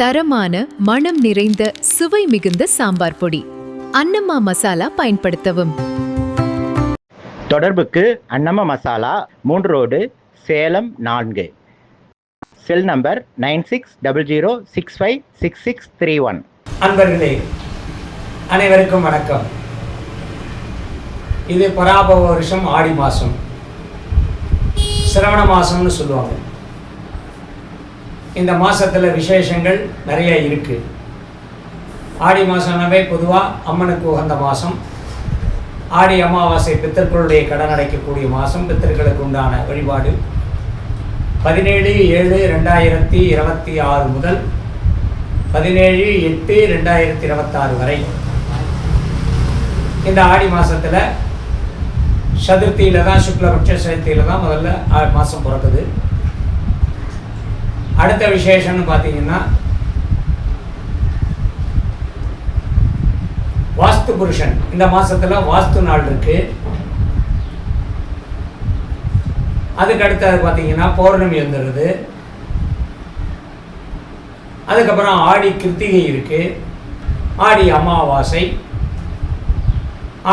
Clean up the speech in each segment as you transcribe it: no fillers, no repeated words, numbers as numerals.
தரமான மணம் நிறைந்த சுவை மிகுந்த சாம்பார் பொடி. அன்னம்மா மசாலா பயன்படுத்தவும். தொடர்புக்கு Annamma masala, 3 road, Salem 4. Cell number 9600656631. அன்பர்களே அனைவருக்கும் வணக்கம். இது பராபவ வருஷம் ஆடி மாதம், சிரவண மாதம்னு சொல்லுவாங்க. இந்த மாதத்தில் விசேஷங்கள் நிறைய இருக்குது. ஆடி மாதம்னாவே பொதுவாக அம்மனுக்கு உகந்த மாதம். ஆடி அமாவாசை பித்தர்களுடைய கடன் அடைக்கக்கூடிய மாதம். பித்தர்களுக்கு உண்டான வழிபாடு 17/7/2026 முதல் 17/8/2026 வரை இந்த ஆடி மாதத்தில் சதுர்த்தியில் தான், சுக்லபட்ச சதுர்த்தியில் தான் முதல்ல மாதம் பிறக்குது. அடுத்த விசேஷம்னு பார்த்தீங்கன்னா வாஸ்து புருஷன். இந்த மாதத்தில் வாஸ்து நாள் இருக்குது. அதுக்கு அடுத்தது பார்த்தீங்கன்னா பௌர்ணமி வந்துடுது. அதுக்கப்புறம் ஆடி கிருத்திகை இருக்குது, ஆடி அமாவாசை.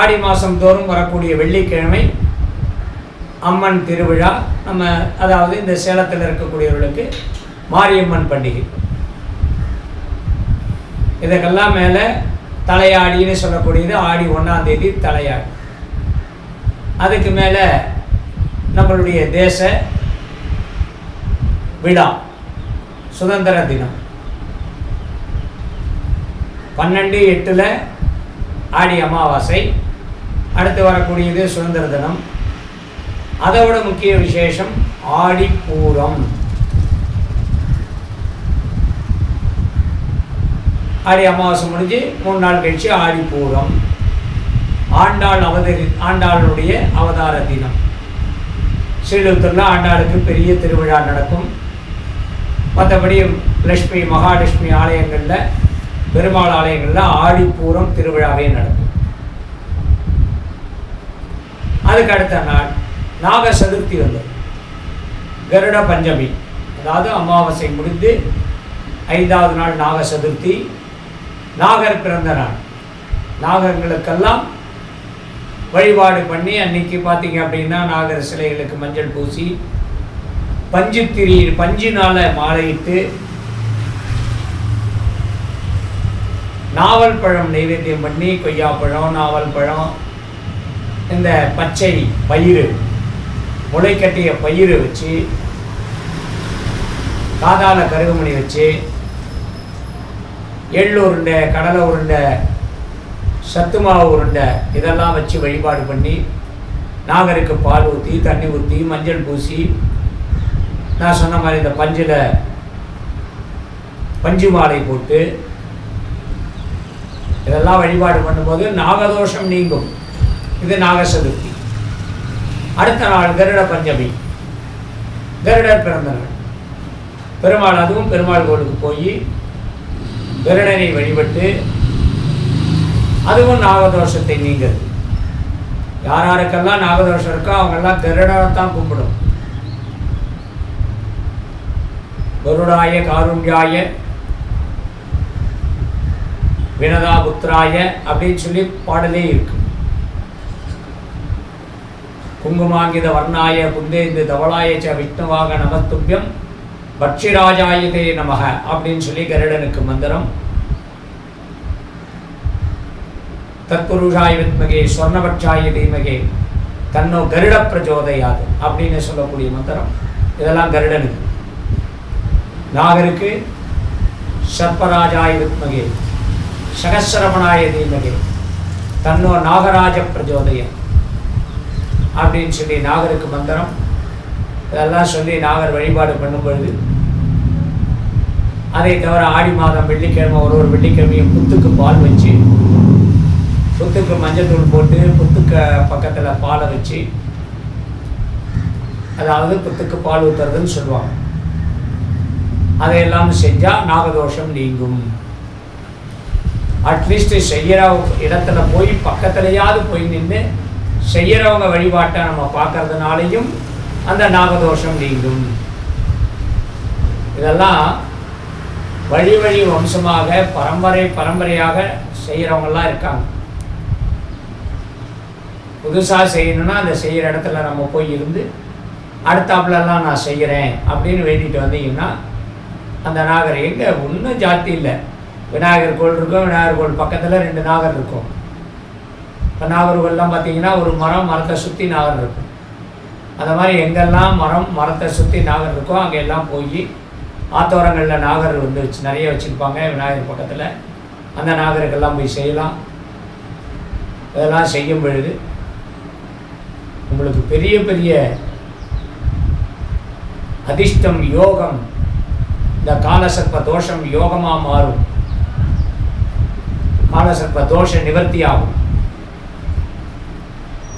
ஆடி மாதம் தோறும் வரக்கூடிய வெள்ளிக்கிழமை அம்மன் திருவிழா. நம்ம அதாவது இந்த சேலத்தில் இருக்கக்கூடியவர்களுக்கு மாரியம்மன் பண்டிகை. இதுக்கெல்லாம் மேலே தலையாடின்னு சொல்லக்கூடியது ஆடி 1ஆம் தேதி தலையாடி. அதுக்கு மேலே நம்மளுடைய தேச விழா சுதந்திர தினம் 12/8 ஆடி அமாவாசை. அடுத்து வரக்கூடியது சுதந்திர தினம். அதோட முக்கிய விசேஷம் ஆடி பூரம். ஆடி அமாவாசை முடிஞ்சு 3 நாள் கழிச்சு ஆடி பூரம். ஆண்டாளுடைய அவதார தினம். ஸ்ரீலுத்தூரில் ஆண்டாளுக்கு பெரிய திருவிழா நடக்கும். மற்றபடி லட்சுமி மகாலட்சுமி ஆலயங்களில், பெருமாள் ஆலயங்களில் ஆடிப்பூரம் திருவிழாவே நடக்கும். அதுக்கு அடுத்த நாள் நாக சதுர்த்தி வந்தது. கருட பஞ்சமி, அதாவது அமாவாசை முடிந்து 5ஆவது நாள் நாக சதுர்த்தி. நாகர் பிறந்த நாள். நாகர்களுக்கெல்லாம் வழிபாடு பண்ணி அன்னைக்கு பார்த்தீங்க அப்படின்னா நாகர் சிலைகளுக்கு மஞ்சள் பூசி பஞ்சினால மாலையிட்டு நாவல் பழம் நைவேத்தியம் பண்ணி, கொய்யாப்பழம், நாவல் பழம், இந்த பச்சை பயிறு, முளை கட்டிய பயிறு வச்சு, காதால கருகுமணி வச்சு, எள்ளு உருண்டை, கடலை உருண்டை, சத்து மாவு உருண்டை இதெல்லாம் வச்சு வழிபாடு பண்ணி, நாகருக்கு பால் ஊற்றி, தண்ணி ஊற்றி, மஞ்சள் பூசி, நான் சொன்ன மாதிரி இந்த பஞ்சில் பஞ்சு மாலை போட்டு இதெல்லாம் வழிபாடு பண்ணும்போது நாகதோஷம் நீங்கும். இது நாக சதுர்த்தி. அடுத்த நாள் கருட பஞ்சமி, கருடர் பிறந்த நாள். பெருமாள், அதுவும் பெருமாள் கோவிலுக்கு போய் கருடனை வழிபட்டு, அதுவும் நாகதோஷத்தை நீங்குது. யாருக்கெல்லாம் நாகதோஷம் இருக்கோ அவங்கெல்லாம் கருடனைத்தான் கும்பிடும். கருடாய காருண்யாய வினதா புத்திராய அப்படின்னு சொல்லி பாடலே இருக்கு. குங்குமாங்கித வர்ணாய குந்தேந்து தவளாய ச விஷ்ணுவாக நமத்துபியம் பட்சிராஜாயதே நமக அப்படின்னு சொல்லி கருடனுக்கு மந்திரம். தத்புருஷாய வித்மகே ஸ்வர்ணபட்சாய தீமகே தன்னோ கருட பிரச்சோதயாது அப்படின்னு சொல்லக்கூடிய மந்திரம். இதெல்லாம் கருடனுக்கு. நாகருக்கு சர்ப்பராஜாய வித்மகே சகசிரமணாய தீமகே தன்னோ நாகராஜ பிரச்சோதய அப்படின்னு சொல்லி நாகருக்கு மந்திரம். இதெல்லாம் சொல்லி நாகர் வழிபாடு பண்ணும் பொழுது, அதை தவிர ஆடி மாதம் வெள்ளிக்கிழமை ஒரு வெள்ளிக்கிழமையும் புத்துக்கு பால் வச்சு, புத்துக்கு மஞ்சள் போட்டு, புத்துக்கு பக்கத்தில் பாலை வச்சு, அதாவது புத்துக்கு பால் ஊற்றுறதுன்னு சொல்லுவாங்க. அதையெல்லாம் செஞ்சால் நாகதோஷம் நீங்கும். அட்லீஸ்ட் செய்கிற இடத்துல போய் பக்கத்துலையாவது போய் நின்று செய்கிறவங்க வழிபாட்டை நம்ம பார்க்கறதுனாலையும் அந்த நாகதோஷம் நீங்கும். இதெல்லாம் வழி வழி வம்சமாக பரம்பரை பரம்பரையாக செய்கிறவங்கெல்லாம் இருக்காங்க. புதுசாக செய்யணும்னா அந்த செய்கிற இடத்துல நம்ம போய் இருந்து அடுத்தாப்புலலாம் நான் செய்கிறேன் அப்படின்னு வேண்டிட்டு வந்தீங்கன்னா அந்த நாகர் எங்கே ஒன்றும் ஜாத்தி இல்லை. விநாயகர் கோவில் இருக்கும், விநாயகர் கோவில் பக்கத்தில் 2 நாகர் இருக்கும். இப்போ நாகர்கள்லாம் பார்த்தீங்கன்னா ஒரு மரத்தை சுற்றி நாகர் இருக்கும். அந்த மாதிரி எங்கெல்லாம் மரத்தை சுற்றி நாகர் இருக்கோ அங்கெல்லாம் போய் ஆத்தோரங்களில் நாகர் வந்து நிறைய வச்சுருப்பாங்க விநாயகர் பக்கத்தில். அந்த நாகருக்கெல்லாம் போய் செய்யலாம். இதெல்லாம் செய்யும் பொழுது உங்களுக்கு பெரிய பெரிய அதிர்ஷ்டம் யோகம், இந்த காலசர்ப்ப தோஷம் யோகமாக மாறும். காலசர்ப்ப தோஷ நிவர்த்தி ஆகும்.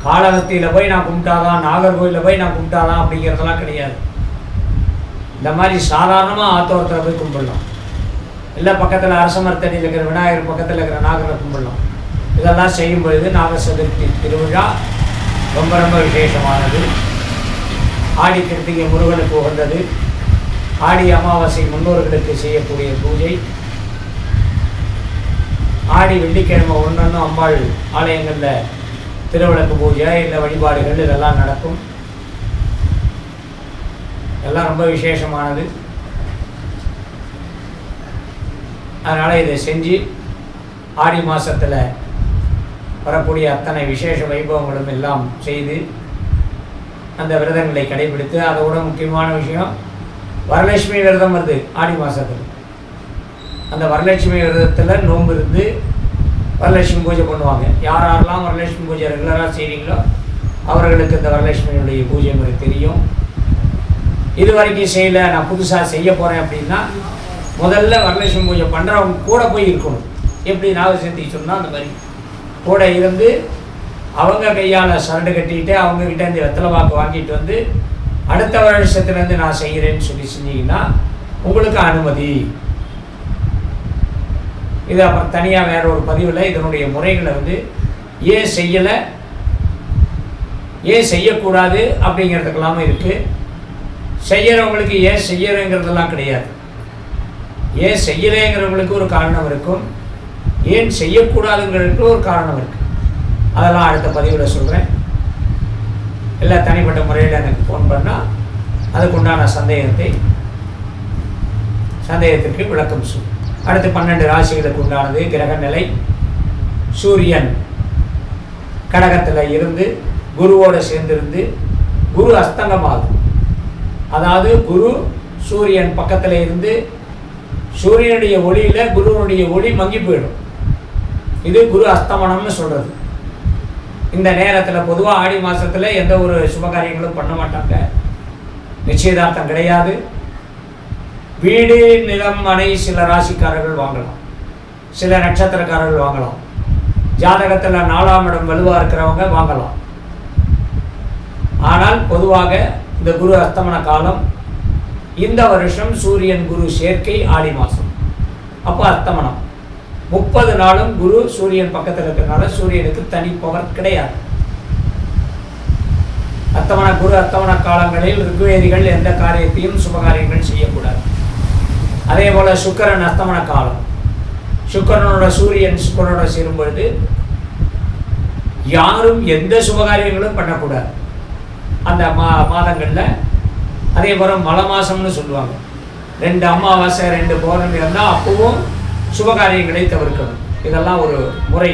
காலகத்தியில் போய் நான் கும்பிட்டாதான், நாகர்கோயிலில் போய் நான் கும்பிட்டாதான் அப்படிங்கிறதெல்லாம் கிடையாது. இந்த மாதிரி சாதாரணமாக ஆத்தோரத்தில் போய் கும்பிடலாம். இல்லை பக்கத்தில் அரசமரத்தடியில் இருக்கிற விநாயகர் பக்கத்தில் இருக்கிற நாகரை கும்பிடலாம். இதெல்லாம் செய்யும் பொழுது நாக சதுர்த்தி திருவிழா ரொம்ப ரொம்ப விசேஷமானது. ஆடி கிருத்திகை முருகனுக்கு உகந்தது. ஆடி அமாவாசை முன்னோர்களுக்கு செய்யக்கூடிய பூஜை. ஆடி வெள்ளிக்கிழமை ஒன்றொன்று அம்பாள் ஆலயங்களில் திருவிளக்கு பூஜை இல்லை வழிபாடுகள் இதெல்லாம் நடக்கும். எல்லாம் ரொம்ப விசேஷமானது. அதனால் இதை செஞ்சு ஆடி மாதத்தில் வரக்கூடிய அத்தனை விசேஷ வைபவங்களும் எல்லாம் செய்து அந்த விரதங்களை கடைபிடித்து, அதோட முக்கியமான விஷயம் வரலட்சுமி விரதம் வருது ஆடி மாதத்தில். அந்த வரலட்சுமி விரதத்தில் நோன்பு இருந்து வரலட்சுமி பூஜை பண்ணுவாங்க. யாரெல்லாம் வரலட்சுமி பூஜை ரெகுலராக செய்கிறீங்களோ அவர்களுக்கு இந்த வரலட்சுமியுடைய பூஜை முறை தெரியும். இது வரைக்கும் செய்யலை, நான் புதுசாக செய்ய போகிறேன் அப்படின்னா முதல்ல வரலட்சுமி பூஜை பண்ணுறவங்க கூட போய் இருக்கணும். எப்படி நாகசக்தி சொன்னால் அந்த மாதிரி கூட இருந்து அவங்க கையால் சரடு கட்டிக்கிட்டு அவங்கக்கிட்ட இந்த வெத்தலை வாக்கு வாங்கிட்டு வந்து அடுத்த வருஷத்துலேருந்து நான் செய்கிறேன்னு சொல்லி செஞ்சீங்கன்னா உங்களுக்கு அனுமதி. இது அப்புறம் தனியாக வேற ஒரு பதிவில் இதனுடைய முறைகளை வந்து ஏன் செய்யலை, ஏன் செய்யக்கூடாது அப்படிங்கிறதுக்கெல்லாமே இருக்குது. செய்கிறவங்களுக்கு ஏன் செய்யலைங்கிறதெல்லாம் கிடையாது. ஏன் செய்யலைங்கிறவங்களுக்கு ஒரு காரணம் இருக்கும், ஏன் செய்யக்கூடாதுங்கிறதுக்கு ஒரு காரணம் இருக்குது. அதெல்லாம் அடுத்த பதிவில் சொல்கிறேன். இல்லை தனிப்பட்ட முறையில் எனக்கு ஃபோன் பண்ணால் அதுக்குண்டான சந்தேகத்திற்கு விளக்கம் சொல்லும். அடுத்து 12 ராசிகளுக்கு உண்டானது கிரக நிலை. சூரியன் கடகத்தில் இருந்து குருவோடு சேர்ந்திருந்து குரு அஸ்தங்கமாகும். அதாவது குரு சூரியன் பக்கத்தில் இருந்து சூரியனுடைய ஒளியில் குருவனுடைய ஒளி மங்கி போயிடும். இது குரு அஸ்தமனம்னு சொல்கிறது. இந்த நேரத்தில் பொதுவாக ஆடி மாதத்தில் எந்த ஒரு சுபகாரியங்களும் பண்ண மாட்டாங்க. நிச்சயதார்த்தம் கிடையாது. வீடு நிலம் மனை சில ராசிக்காரர்கள் வாங்கலாம், சில நட்சத்திரக்காரர்கள் வாங்கலாம். ஜாதகத்தில் 4ஆம் இடம் வலுவாக இருக்கிறவங்க வாங்கலாம். ஆனால் பொதுவாக இந்த குரு அஸ்தமன காலம் இந்த வருஷம் சூரியன் குரு சேர்க்கை ஆடி மாதம். அப்போ அஸ்தமனம் 30 நாளும் குரு சூரியன் பக்கத்தில் இருக்கிறதுனால சூரியனுக்கு தனி பவர் கிடையாது. குரு அஸ்தமன காலங்களில் ரிக்வேதிகள் எந்த காரியத்தையும் சுபகாரியங்கள் செய்யக்கூடாது. அதே போல் சுக்கிரன் அஸ்தமன காலம். சுக்கிரனோட சூரியன் சுக்கிரனோட சேரும் பொழுது யாரும் எந்த சுபகாரியங்களும் பண்ணக்கூடாது அந்த மாதங்களில். அதே போல் மலை மாதம்னு சொல்லுவாங்க. 2 அமாவாசை 2 பௌர்ணமி இருந்தால் அப்பவும் சுபகாரியங்களை தவிர்க்கணும். இதெல்லாம் ஒரு முறை,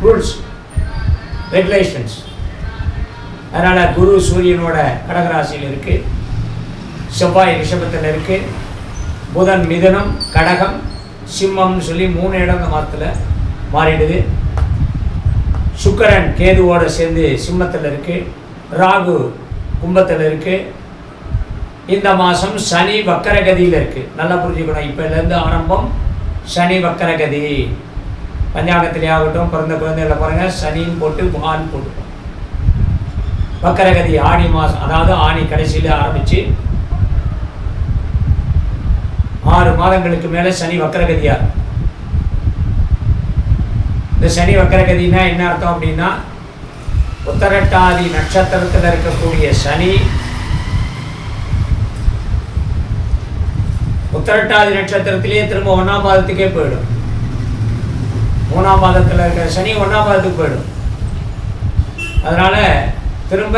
ரூல்ஸ், ரெகுலேஷன்ஸ். அதனால் குரு சூரியனோட கடகராசியில் இருக்குது, செவ்வாய் ரிஷபத்தில் இருக்குது, புதன் மிதுனம் கடகம் சிம்மம்னு சொல்லி 3 இடம் இந்த மாதத்தில் மாறிடுது. சுக்கிரன் கேதுவோடு சேர்ந்து சிம்மத்தில் இருக்குது, ராகு கும்பத்தில் இருக்குது. இந்த மாதம் சனி வக்கரகதியில் இருக்குது. நல்லா புரிஞ்சுக்கணும். இப்போலேருந்து ஆரம்பம் சனி வக்கரகதி. பஞ்சாங்கத்திலே ஆகட்டும், பிறந்த குழந்தைகளை பாருங்கள், சனின்னு போட்டு ஆண் போட்டுப்போம். வக்கரகதி ஆடி மாதம், அதாவது ஆணி கடைசியில் ஆரம்பித்து 6 மாதங்களுக்கு மேலே சனி வக்கரகதியாக. இந்த சனி வக்கரகதினா என்ன அர்த்தம் அப்படின்னா, உத்தரட்டாதி நட்சத்திரத்தில் இருக்கக்கூடிய சனி உத்திரட்டாதி நட்சத்திரத்திலேயே திரும்ப 1ஆம் பாதத்துக்கே போயிடும். 3ஆம் பாதத்தில் இருக்கிற சனி 1ஆம் பாதத்துக்கு போயிடும். அதனால் திரும்ப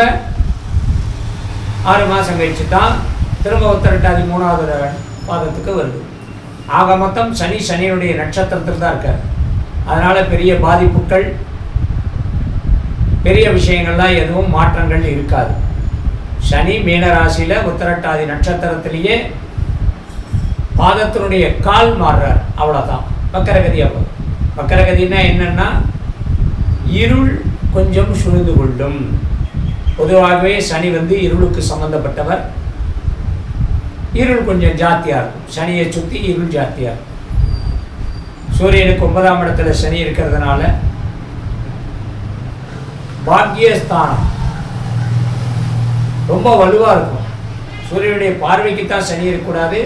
6 மாதம் கழிச்சு தான் திரும்ப உத்திரட்டாதி 3ஆவது பாதத்துக்கு வருது. ஆக மொத்தம் சனியுடைய நட்சத்திரத்தில் தான் இருக்கார். அதனால் பெரிய பாதிப்புகள், பெரிய விஷயங்கள்லாம் எதுவும் மாற்றங்கள் இருக்காது. சனி மீனராசியில் உத்திரட்டாதி நட்சத்திரத்திலேயே பாதத்தினுடைய கால் மாறுறார், அவ்வளோதான். வக்கரகதியாக வக்கரகதினா என்னன்னா இருள் கொஞ்சம் சூழ்ந்து கொள்ளும். பொதுவாகவே சனி இருளுக்கு சம்பந்தப்பட்டவர். இருள் கொஞ்சம் ஜாஸ்தியாக இருக்கும். சனியை சுற்றி இருள் ஜாஸ்தியாக இருக்கும். சூரியனுக்கு 9ஆம் இடத்துல சனி இருக்கிறதுனால பாக்கியஸ்தானம் ரொம்ப வலுவாக இருக்கும். சூரியனுடைய பார்வைக்கு தான் சனி இருக்கக்கூடாது,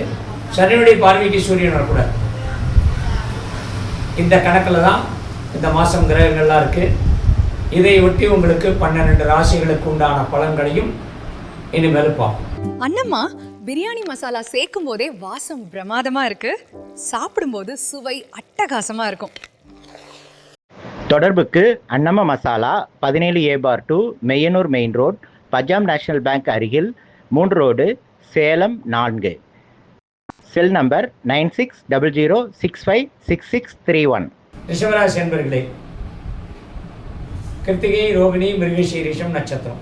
சனியுடைய பார்வைக்கு சூரியன் வரக்கூடாது. இந்த கணக்கில் தான் இந்த மாதம் கிரகங்கள்லாம் இருக்குது. இதை ஒட்டி உங்களுக்கு 12 ராசிகளுக்கு உண்டான பலன்களையும் இனிமேல் பார்ப்போம். அண்ணம்மா, பிரியாணி மசாலா சேர்க்கும் போதே வாசம் பிரமாதமா இருக்கு, சாப்பிடும்போது சுவை அட்டகாசமா இருக்கும். தொடர்புக்கு Annamma masala 17A/2 Meyyanur main road, Punjab National Bank அருகில், 3 ரோடு, சேலம் 4. Cell number 9600656631. ரிஷபராசி என்பர்களே, கிருத்திகை, ரோகிணி, மிருகசீரிஷம் நட்சத்திரம்.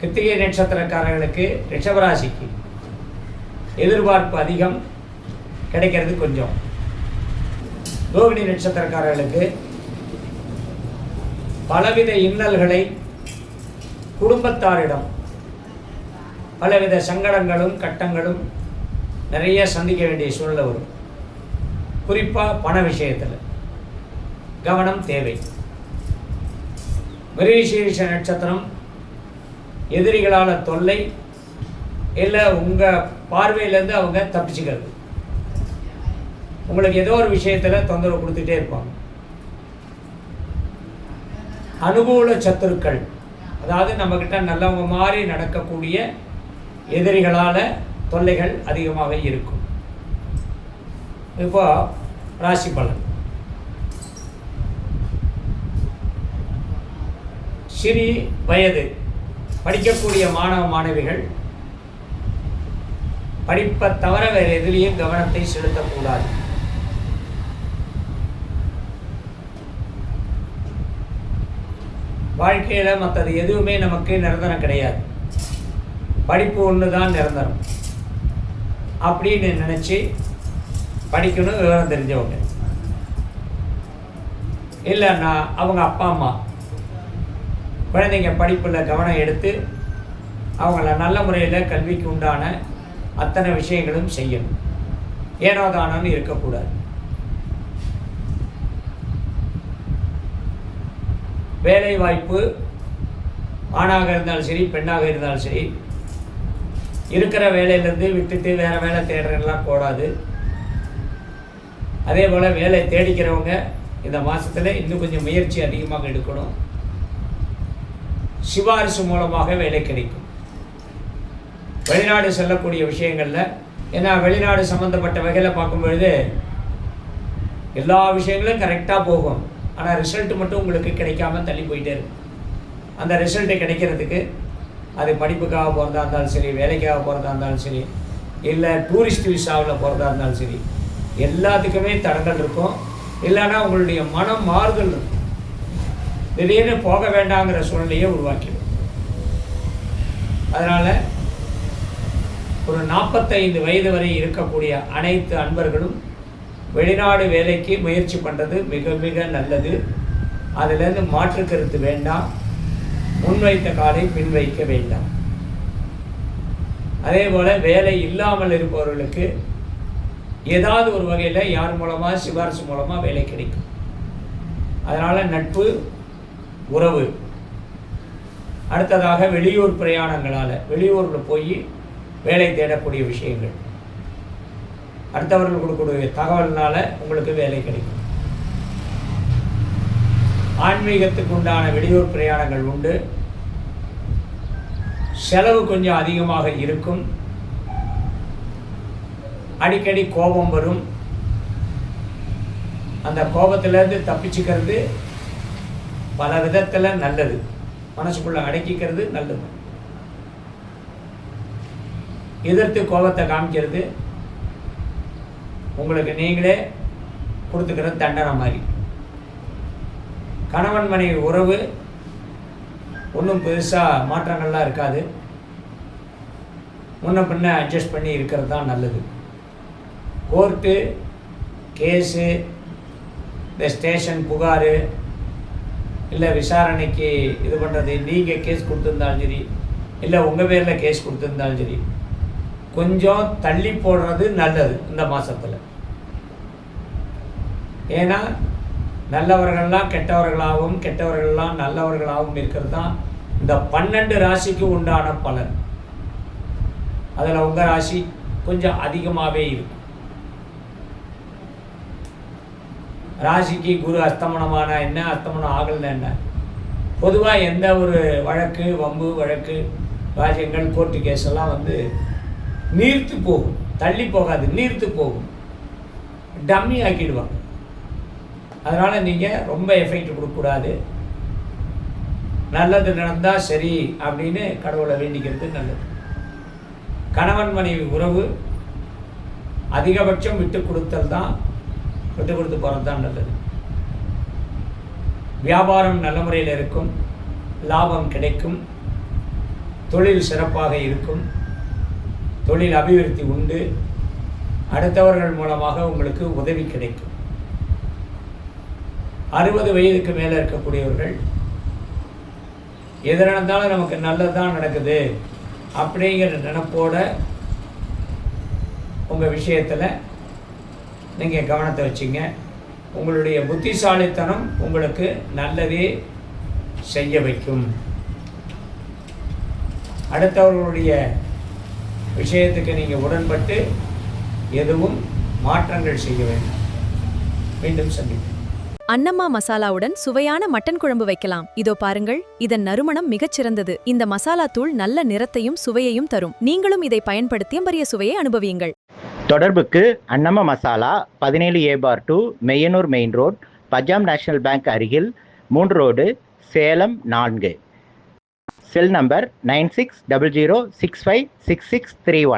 கிருத்திகை நட்சத்திரக்காரர்களுக்கு ரிஷபராசிக்கு எதிர்பார்ப்பு அதிகம், கிடைக்கிறது கொஞ்சம். ரோகிணி நட்சத்திரக்காரர்களுக்கு பலவித இன்னல்களை, குடும்பத்தாரிடம் பலவித சங்கடங்களும் கட்டங்களும் நிறைய சந்திக்க வேண்டிய சூழ்நிலை வரும். குறிப்பாக பண விஷயத்தில் கவனம் தேவை. மிருகசீரிஷ நட்சத்திரம் எதிரிகளால் தொல்லை, இல்லை உங்கள் பார்வையிலேருந்து அவங்க தப்பிச்சுக்கிறது. உங்களுக்கு ஏதோ ஒரு விஷயத்தில் தொந்தரவு கொடுத்துட்டே இருப்பாங்க. அனுகூல சத்துருக்கள், அதாவது நம்மக்கிட்ட நல்லவங்க மாதிரி நடக்கக்கூடிய எதிரிகளால் தொல்லைகள் அதிகமாக இருக்கும். இப்போ ராசி பலன். சிறி வயது படிக்கக்கூடிய மாணவ மாணவிகள் படிப்பை தவிர வேறு எதிலையும் கவனத்தை செலுத்தக்கூடாது. வாழ்க்கையில் மற்றது எதுவுமே நமக்கு நிரந்தரம் கிடையாது. படிப்பு ஒன்று தான் நிரந்தரம் அப்படின்னு நினச்சி படிக்கணும். விவரம் தெரிஞ்சவங்க இல்லைன்னா அவங்க அப்பா அம்மா குழந்தைங்க படிப்பில் கவனம் எடுத்து அவங்கள நல்ல முறையில் கல்விக்கு உண்டான அத்தனை விஷயங்களும் செய்யணும். ஏனோ தானோன்னு இருக்கக்கூடாது. வேலை வாய்ப்பு ஆணாக இருந்தாலும் சரி, பெண்ணாக இருந்தாலும் சரி, இருக்கிற வேலையிலேருந்து விட்டுட்டு வேறு வேலை தேடுறதுலாம் கூடாது. அதே போல் வேலை தேடிக்கிறவங்க இந்த மாதத்தில் இன்னும் கொஞ்சம் முயற்சி அதிகமாக எடுக்கணும். சிபாரிசு மூலமாக வேலை கிடைக்கும். வெளிநாடு செல்லக்கூடிய விஷயங்களில், ஏன்னா வெளிநாடு சம்மந்தப்பட்ட வகையில் பார்க்கும்பொழுது எல்லா விஷயங்களும் கரெக்டாக போகும். ஆனால் ரிசல்ட் மட்டும் உங்களுக்கு கிடைக்காம தள்ளி போயிட்டே இருக்கும். அந்த ரிசல்ட்டு கிடைக்கிறதுக்கு அது படிப்புக்காக போகிறதா இருந்தாலும் சரி, வேலைக்காக போகிறதா இருந்தாலும் சரி, இல்லை டூரிஸ்ட் விசாவில் போகிறதா இருந்தாலும் சரி, எல்லாத்துக்குமே தடங்கள் இருக்கும். இல்லைன்னா உங்களுடைய மனம் மாறுதல் இருக்கும். திடீர்னு போக வேண்டாங்கிற சூழ்நிலையை உருவாக்கிடும். அதனால் ஒரு 45 வயது வரை இருக்கக்கூடிய அனைத்து அன்பர்களும் வெளிநாடு வேலைக்கு முயற்சி பண்ணுறது மிக மிக நல்லது. அதிலேருந்து மாற்று கருத்து வேண்டாம். முன்வைத்த காலை பின் வைக்க வேண்டாம். அதே போல் வேலை இல்லாமல் இருப்பவர்களுக்கு ஏதாவது ஒரு வகையில் யார் மூலமாக, சிபாரிசு மூலமாக வேலை கிடைக்கும். அதனால் நட்பு, உறவு. அடுத்ததாக வெளியூர் பிரயாணங்களால் வெளியூரில் போய் வேலை தேடக்கூடிய விஷயங்கள், அடுத்தவர்கள் கொடுக்கக்கூடிய தகவல்னால் உங்களுக்கு வேலை கிடைக்கும். ஆன்மீகத்துக்கு உண்டான வெளியூர் பிரயாணங்கள் உண்டு. செலவு கொஞ்சம் அதிகமாக இருக்கும். அடிக்கடி கோபம் வரும். அந்த கோபத்திலேருந்து தப்பிச்சுக்கிறது பல விதத்தில் நல்லது. மனசுக்குள்ள அடக்கிக்கிறது நல்லது. எதிர்த்து கோபத்தை காமிக்கிறது உங்களுக்கு நீங்களே கொடுத்துக்கிற தண்டனை மாதிரி. கணவன் மனைவி உறவு ஒன்றும் பெருசாக மாற்றங்கள்லாம் இருக்காது. முன்ன பின்ன அட்ஜஸ்ட் பண்ணி இருக்கிறது தான் நல்லது. கோர்ட்டு கேஸு, இந்த ஸ்டேஷன் புகார், இல்லை விசாரணைக்கு இது பண்ணுறது, நீங்கள் கேஸ் கொடுத்துருந்தாலும் சரி, இல்லை உங்கள் பேரில் கேஸ் கொடுத்துருந்தாலும் சரி, கொஞ்சம் தள்ளி போடுறது நல்லது இந்த மாதத்தில். ஏன்னா நல்லவர்கள்லாம் கெட்டவர்களாகவும் கெட்டவர்கள்லாம் நல்லவர்களாகவும் இருக்கிறது தான் இந்த 12 ராசிக்கு உண்டான பலன். அதில் உங்கள் ராசி கொஞ்சம் அதிகமாகவே இருக்கும். ராசிக்கு குரு அஸ்தமனமான என்ன, அஸ்தமனம் ஆகலைன்னா என்ன, பொதுவாக எந்த ஒரு வழக்கு, வம்பு வழக்கு, ராஜ்யங்கள், கோர்ட்டு கேஸ் எல்லாம் நீர்த்து போகும். தள்ளி போகாது, நீர்த்து போகும். டம்மி ஆக்கிடுவாங்க. அதனால் நீங்கள் ரொம்ப எஃபெக்ட் கொடுக்கக்கூடாது. நல்லது நடந்தால் சரி அப்படின்னு கடவுளை வேண்டிக்கிறது நல்லது. கணவன் மனைவி உறவு அதிகபட்சம் விட்டு கொடுத்தல் தான், விட்டு கொடுத்து போகிறது தான் நல்லது. வியாபாரம் நல்ல முறையில் இருக்கும், லாபம் கிடைக்கும், தொழில் சிறப்பாக இருக்கும், தொழில் அபிவிருத்தி உண்டு, அடுத்தவர்கள் மூலமாக உங்களுக்கு உதவி கிடைக்கும். 60 வயதுக்கு மேலே இருக்கக்கூடியவர்கள் எது நடந்தாலும் நமக்கு நல்லது தான் நடக்குது அப்படிங்கிற நினைப்போட உங்கள் விஷயத்தில் நீங்கள் கவனத்தை வச்சிங்க. உங்களுடைய புத்திசாலித்தனம் உங்களுக்கு நல்லதே செய்ய வைக்கும். அடுத்தவர்களுடைய விஷயத்துக்கு நீங்கள் உடன்பட்டு எதுவும் மாற்றங்கள் செய்ய வேண்டும். மீண்டும் சந்திப்போம். அன்னம்மா மசாலாவுடன் சுவையான மட்டன் குழம்பு வைக்கலாம். இதோ பாருங்கள், இதன் நறுமணம் மிகச் சிறந்தது. இந்த மசாலா தூள் நல்ல நிறத்தையும் சுவையையும் தரும். நீங்களும் இதை பயன்படுத்திய பெரிய சுவையை அனுபவியுங்கள். தொடர்புக்கு Annamma masala 17A/2 Meyyanur main road, Punjab National Bank அருகில், 3 ரோடு, சேலம் 4. Cell number 9600656631.